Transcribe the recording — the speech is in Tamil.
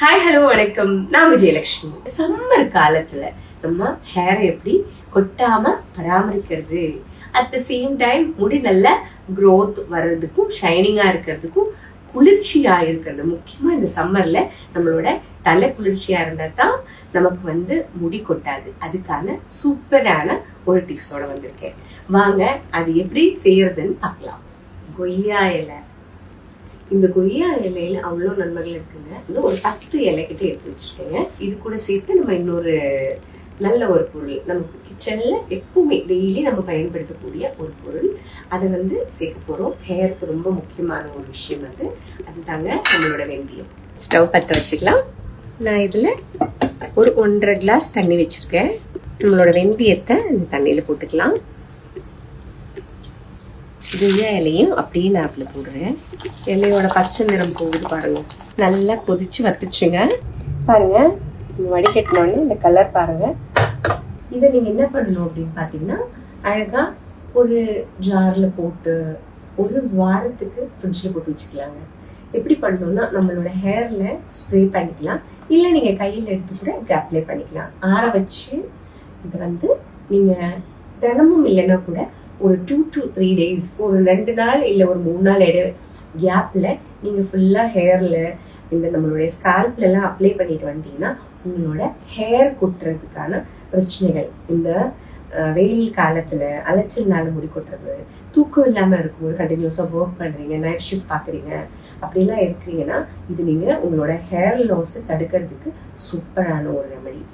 ஹாய் ஹலோ வணக்கம். நான் விஜயலட்சுமி. சம்மர் காலத்துல நம்ம ஹேரை எப்படி கொட்டாம பராமரிக்கிறது, அட் த சேம் டைம் முடி நல்ல க்ரோத் வர்றதுக்கும் ஷைனிங்கா இருக்கிறதுக்கும் குளிர்ச்சியா இருக்கிறது. முக்கியமா இந்த சம்மர்ல நம்மளோட தலை குளிர்ச்சியா இருந்தா தான் நமக்கு முடி கொட்டாது. அதுக்கான சூப்பரான ஒரு டிப்ஸோட வந்திருக்கேன். வாங்க அது எப்படி செய்யறதுன்னு பார்க்கலாம். கொய்யா இலை. இந்த கொய்யா இலையில அவ்வளோ நன்மைகள் இருக்குங்க. இன்னும் ஒரு 10 இலை கிட்ட எடுத்து வச்சிருக்கேங்க. இது கூட சேர்த்து நம்ம இன்னொரு நல்ல ஒரு பொருள், நமக்கு கிச்சன்ல எப்பவுமே டெய்லி நம்ம பயன்படுத்தக்கூடிய ஒரு பொருள், அதை சேர்க்க போறோம். ஹேருக்கு ரொம்ப முக்கியமான ஒரு விஷயம் அதுதாங்க நம்மளோட வெந்தயம். ஸ்டவ் பற்ற வச்சுக்கலாம். நான் இதுல ஒரு 1.5 கிளாஸ் தண்ணி வச்சிருக்கேன். நம்மளோட வெந்தயத்தை இந்த தண்ணியில போட்டுக்கலாம். கொய்யா இலையும் அப்படியே நான் அதில் போடுறேன். இலையோட பச்சை நிறம் போகுது பாருங்க. நல்லா கொதிச்சு வத்துச்சுங்க பாருங்க. வடிகட்டினோடனே இந்த கலர் பாருங்க. இதை நீங்க என்ன பண்ணணும் அப்படின்னு பாத்தீங்கன்னா, அழகா ஒரு ஜார்ல போட்டு ஒரு வாரத்துக்கு ஃப்ரிட்ஜ்ல போட்டு வச்சுக்கலாங்க. எப்படி பண்ணணும்னா, நம்மளோட ஹேர்ல ஸ்ப்ரே பண்ணிக்கலாம், இல்லை நீங்க கையில எடுத்து கூட அப்ளை பண்ணிக்கலாம். ஆற வச்சு இதை நீங்க தினமும் இல்லைன்னா கூட ஒரு 2 to 3 days, ஒரு 2 நாள் இல்லை ஒரு 3 நாள் கேப்ல நீங்க ஃபுல்லா ஹேர்ல இந்த நம்மளுடைய ஸ்கால்ப்ல எல்லாம் அப்ளை பண்ணிட்டு வந்தீங்கன்னா உங்களோட ஹேர் கொட்டுறதுக்கான பிரச்சனைகள், இந்த வெயில் காலத்துல அலைச்சல்னால முடி கொட்டுறது, தூக்கம் இல்லாம இருக்கும்போது கண்டினியூஸா ஒர்க் பண்றீங்க, நைட் ஷிஃப்ட் பாக்குறீங்க, அப்படிலாம் இருக்கிறீங்கன்னா இது நீங்க உங்களோட ஹேர் லாஸை தடுக்கிறதுக்கு சூப்பரான ஒரு ரெமெடி.